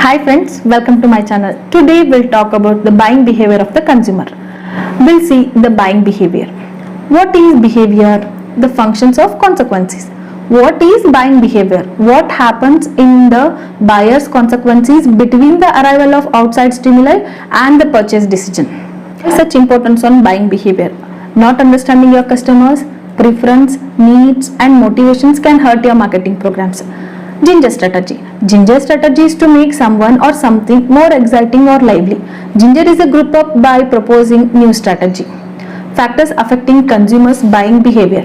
Hi friends, welcome to my channel. Today we'll talk about the buying behavior of the consumer. We'll see the buying behavior. What is behavior? The functions of consequences. What is buying behavior? What happens in the buyer's consequences between the arrival of outside stimuli and the purchase decision? Such importance on buying behavior. Not understanding your customers' preference, needs and motivations can hurt your marketing programs. Ginger strategy. Ginger strategy is to make someone or something more exciting or lively. Ginger is a group up by proposing new strategy. Factors affecting consumers' buying behavior.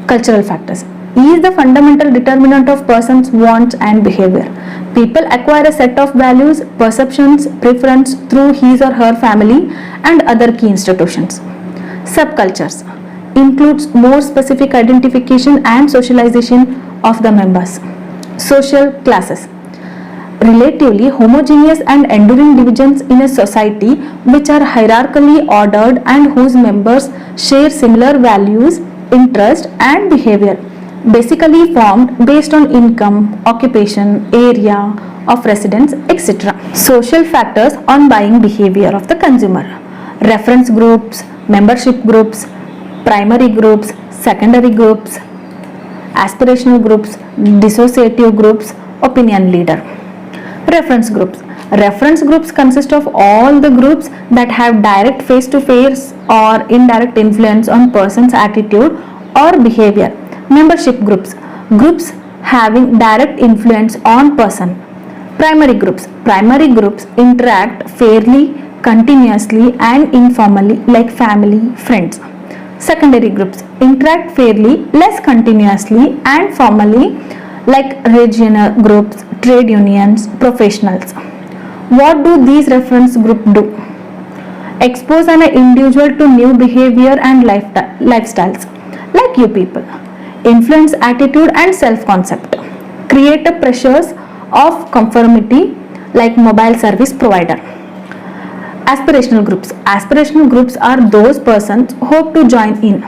Cultural factors is the fundamental determinant of person's wants and behavior. People acquire a set of values, perceptions, preference through his or her family and other key institutions. Subcultures includes more specific identification and socialization of the members. Social classes. Relatively homogeneous and enduring divisions in a society which are hierarchically ordered and whose members share similar values, interests and behavior, basically formed based on income, occupation, area of residence, etc. Social factors on buying behavior of the consumer. Reference groups, membership groups, primary groups, secondary groups, aspirational groups, dissociative groups, opinion leader. Reference groups. Reference groups consist of all the groups that have direct face-to-face or indirect influence on person's attitude or behavior. Membership groups. Groups having direct influence on person. Primary groups. Primary groups interact fairly, continuously and informally like family, friends. Secondary groups interact fairly, less continuously and formally like regional groups, trade unions, professionals. What do these reference groups do? Expose an individual to new behavior and lifestyles like you people. Influence attitude and self-concept. Create a pressures of conformity like mobile service provider. Aspirational groups. Aspirational groups are those persons who hope to join in.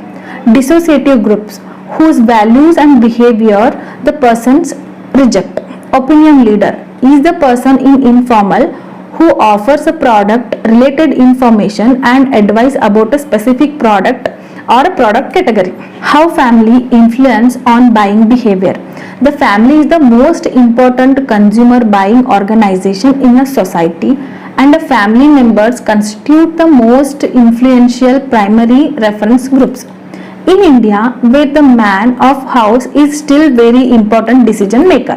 Dissociative groups whose values and behavior the persons reject. Opinion leader is the person in informal who offers a product related information and advice about a specific product or a product category. How family influence on buying behavior. The family is the most important consumer buying organization in a society and the family members constitute the most influential primary reference groups. In India, where the man of house is still very important decision maker.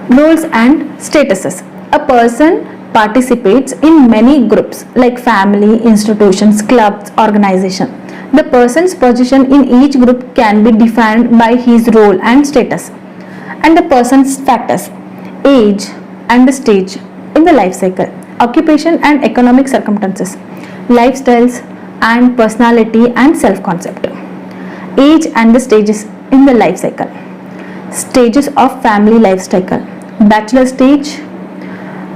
Roles and statuses. A person participates in many groups like family, institutions, clubs, organization. The person's position in each group can be defined by his role and status. And the person's factors, age and the stage in the life cycle, occupation and economic circumstances, lifestyles and personality and self-concept. Age and the stages in the life cycle. Stages of family life cycle. Bachelor stage,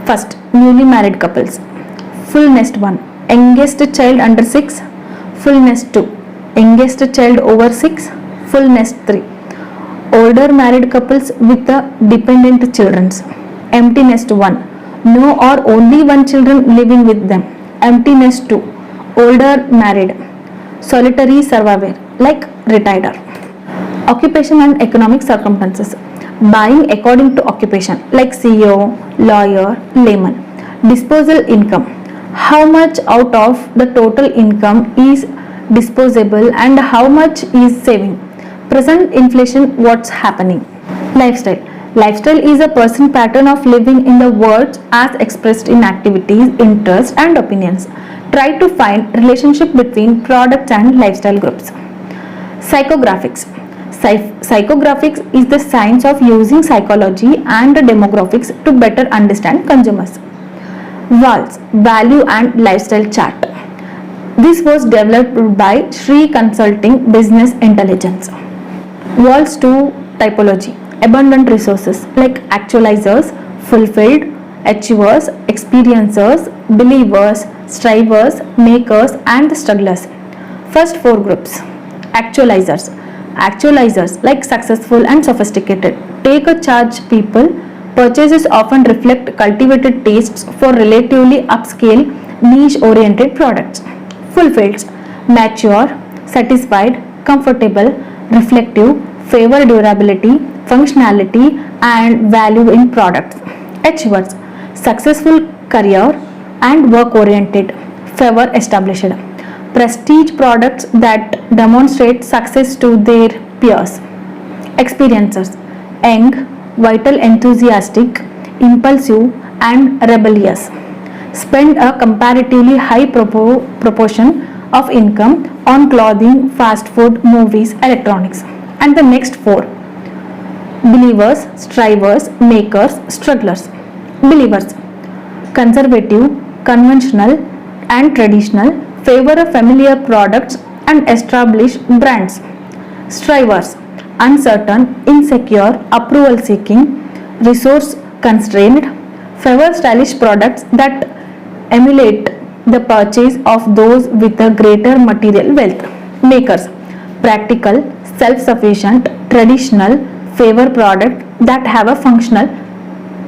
first newly married couples. Full nest 1, youngest child under 6, full nest 2, youngest child over 6, full nest 3. Older married couples with the dependent children. Empty nest 1, no or only one children living with them. Empty nest 2, older married. Solitary survivor like retired. Occupation and economic circumstances. Buying according to occupation like CEO, lawyer, layman. Disposal income. How much out of the total income is disposable and how much is saving. Present inflation, what's happening. Lifestyle. Lifestyle is a person's pattern of living in the world as expressed in activities, interests and opinions. Try to find relationship between products and lifestyle groups. Psychographics. Psychographics is the science of using psychology and demographics to better understand consumers. VALS, Value and Lifestyle Chart. This was developed by Sri Consulting Business Intelligence. VALS 2 typology. Abundant resources like actualizers, fulfilled, achievers, experiencers, believers, strivers, makers and the strugglers. First 4 groups. Actualizers. Actualizers like successful and sophisticated. Take a charge people Purchases often reflect cultivated tastes for relatively upscale, niche-oriented products. Fulfilled, mature, satisfied, comfortable, reflective, favor durability, functionality, and value in products. Achieves, successful career and work-oriented, favor established. Prestige products that demonstrate success to their peers. Experiencers, young, vital, enthusiastic, impulsive, and rebellious. Spend a comparatively high proportion of income on clothing, fast food, movies, electronics. And the next four: believers, strivers, makers, strugglers. Believers, conservative, conventional, and traditional, favor of familiar products and established brands. Strivers, uncertain, insecure, approval seeking, resource constrained, favor stylish products that emulate the purchase of those with a greater material wealth. Makers, practical, self-sufficient, traditional, favor products that have a functional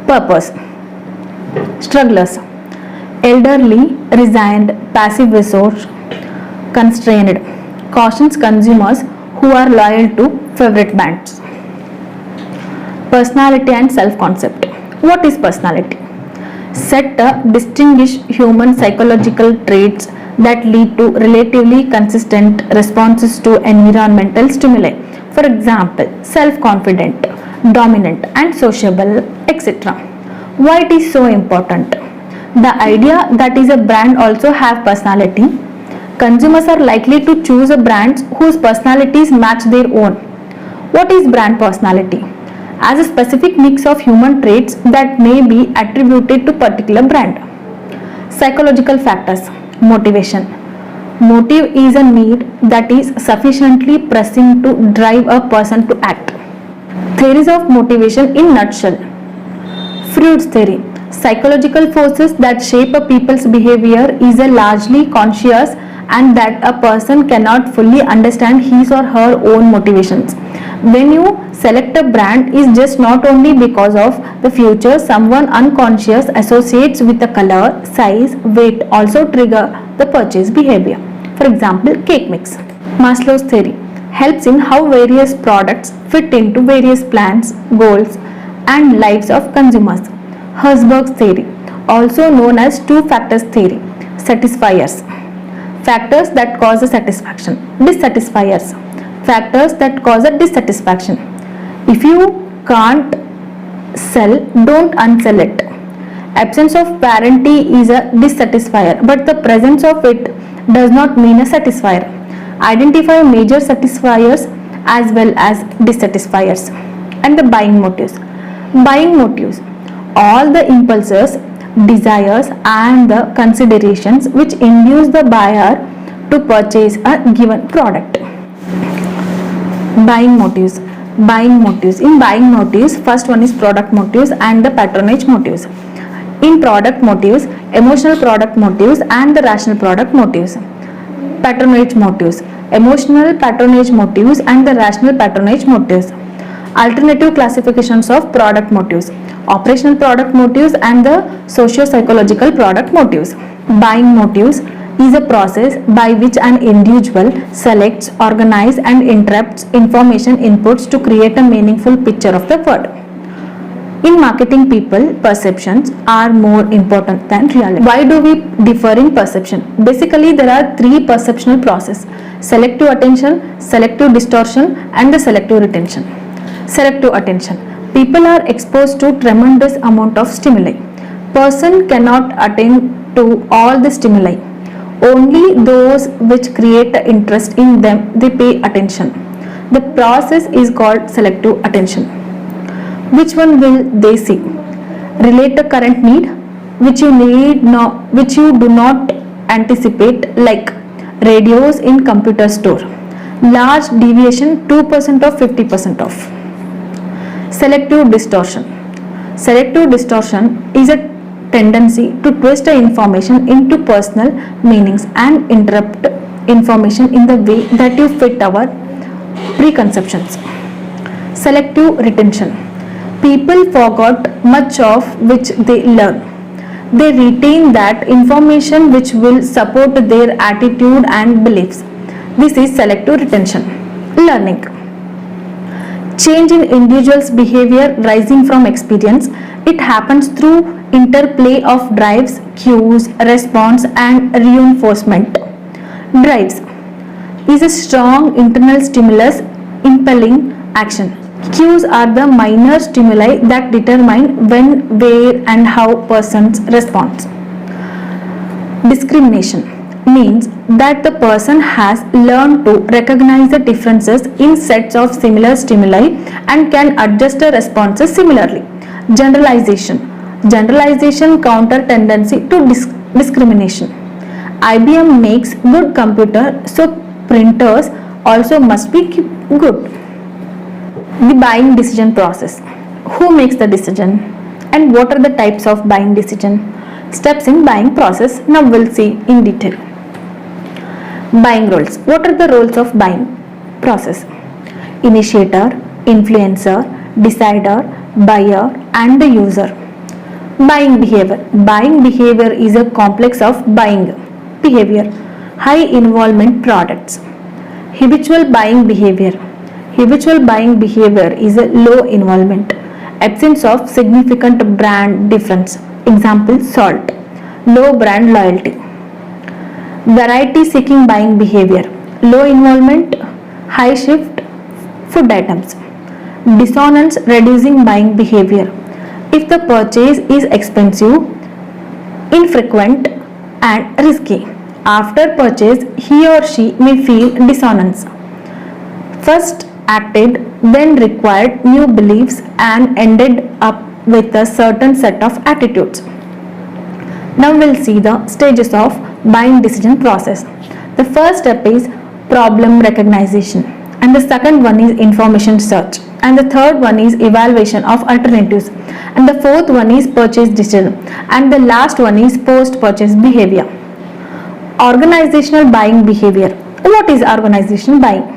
purpose. Strugglers, elderly, resigned, passive resource constrained, cautions consumers who are loyal to favorite brands. Personality and self-concept. What is personality? Set a distinguished human psychological traits that lead to relatively consistent responses to environmental stimuli. For example, self-confident, dominant, and sociable, etc. Why it is so important? The idea that is a brand also have personality. Consumers are likely to choose a brands whose personalities match their own. What is brand personality? As a specific mix of human traits that may be attributed to particular brand. Psychological factors. Motivation. Motive is a need that is sufficiently pressing to drive a person to act. Theories of motivation in nutshell. Freud's theory. Psychological forces that shape a people's behavior is a largely conscious and that a person cannot fully understand his or her own motivations. When you select a brand, is just not only because of the future someone unconscious associates with the color, size, weight also trigger the purchase behavior. For example, cake mix. Maslow's theory helps in how various products fit into various plans, goals, and lives of consumers. Herzberg's theory, also known as two factors theory. Satisfiers. Factors that cause a satisfaction. Dissatisfiers. Factors that cause a dissatisfaction. If you can't sell, don't unsell it. Absence of warranty is a dissatisfier, but the presence of it does not mean a satisfier. Identify major satisfiers as well as dissatisfiers. And the buying motives. Buying motives. All the impulses, desires, and the considerations which induce the buyer to purchase a given product. Buying motives. Buying motives. In buying motives, first one is product motives and the patronage motives. In product motives, emotional product motives and the rational product motives. Patronage motives. Emotional patronage motives and the rational patronage motives. Alternative classifications of product motives. Operational product motives and the socio-psychological product motives. Buying motives is a process by which an individual selects, organizes, and interprets information inputs to create a meaningful picture of the world. In marketing, people perceptions are more important than reality. Why do we differ in perception? Basically, there are three perceptual processes: selective attention, selective distortion, and the selective retention. Selective attention. People are exposed to tremendous amount of stimuli. Person cannot attend to all the stimuli. Only those which create interest in them they pay attention. The process is called selective attention. Which one will they see? Relate a current need, which you do not anticipate, like radios in computer store. Large deviation 2% of 50% off. Selective distortion. Selective distortion is a tendency to twist the information into personal meanings and interrupt information in the way that you fit our preconceptions. Selective retention. People forgot much of which they learn. They retain that information which will support their attitude and beliefs. This is selective retention. Learning. Change in individuals' behavior rising from experience. It happens through interplay of drives, cues, response, and reinforcement. Drives is a strong internal stimulus impelling action. Cues are the minor stimuli that determine when, where, and how persons respond. Discrimination means that the person has learned to recognize the differences in sets of similar stimuli and can adjust the responses similarly. Generalization. Generalization counter tendency to discrimination. IBM makes good computer, so printers also must be good. The buying decision process. Who makes the decision and what are the types of buying decision? Steps in buying process. Now we'll see in detail. Buying roles. What are the roles of buying process? Initiator, influencer, decider, buyer, and the user. Buying behavior. Buying behavior is a complex of buying behavior. High involvement products. Habitual buying behavior. Habitual buying behavior is a low involvement. Absence of significant brand difference. Example, salt. Low brand loyalty. Variety seeking buying behavior. Low involvement, high shift food items. Dissonance reducing buying behavior. If the purchase is expensive, infrequent, and risky. After purchase, he or she may feel dissonance. First acted, then required new beliefs and ended up with a certain set of attitudes. Now we'll see the stages of buying decision process. The first step is problem recognition, and the second one is information search, and the third one is evaluation of alternatives, and the fourth one is purchase decision, and the last one is post purchase behavior. Organizational buying behavior. What is organizational buying?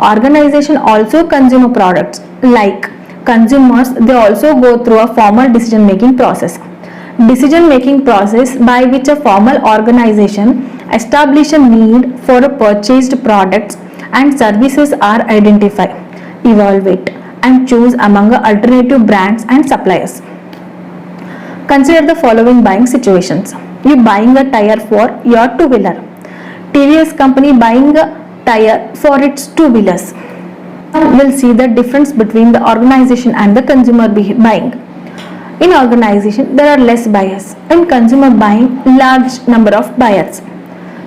Organization also consumer products. Like consumers, they also go through a formal decision making process. Decision making process by which a formal organization establish a need for a purchased products and services are identified, evaluate, and choose among alternative brands and suppliers. Consider the following buying situations. You buying a tire for your two-wheeler. TVS company buying a tire for its two-wheelers. Now we'll see the difference between the organization and the consumer buying. In organization, there are less buyers. In consumer buying, large number of buyers.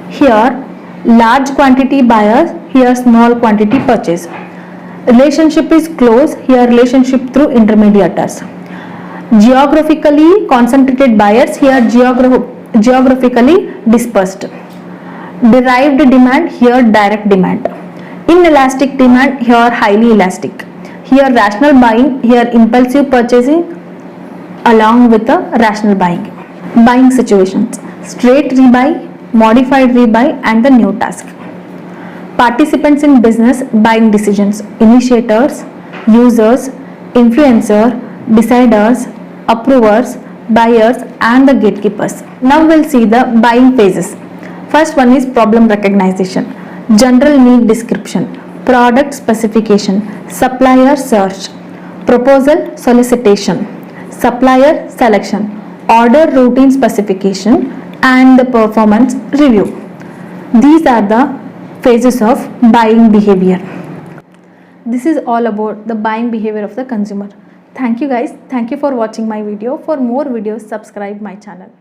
Here, large quantity buyers, here small quantity purchase. Relationship is close, here relationship through intermediaries. Geographically concentrated buyers, here geographically dispersed. Derived demand, here direct demand. Inelastic demand, here highly elastic. Here rational buying, here impulsive purchasing along with the rational buying. Buying situations. Straight rebuy, modified rebuy, and the new task. Participants in business buying decisions. Initiators, users, influencer, deciders, approvers, buyers, and the gatekeepers. Now we'll see the buying phases. First one is problem recognition, general need description, product specification, supplier search, proposal solicitation, supplier selection, order routine specification, and the performance review. These are the phases of buying behavior. This is all about the buying behavior of the consumer. Thank you guys. Thank you for watching my video. For more videos, subscribe my channel.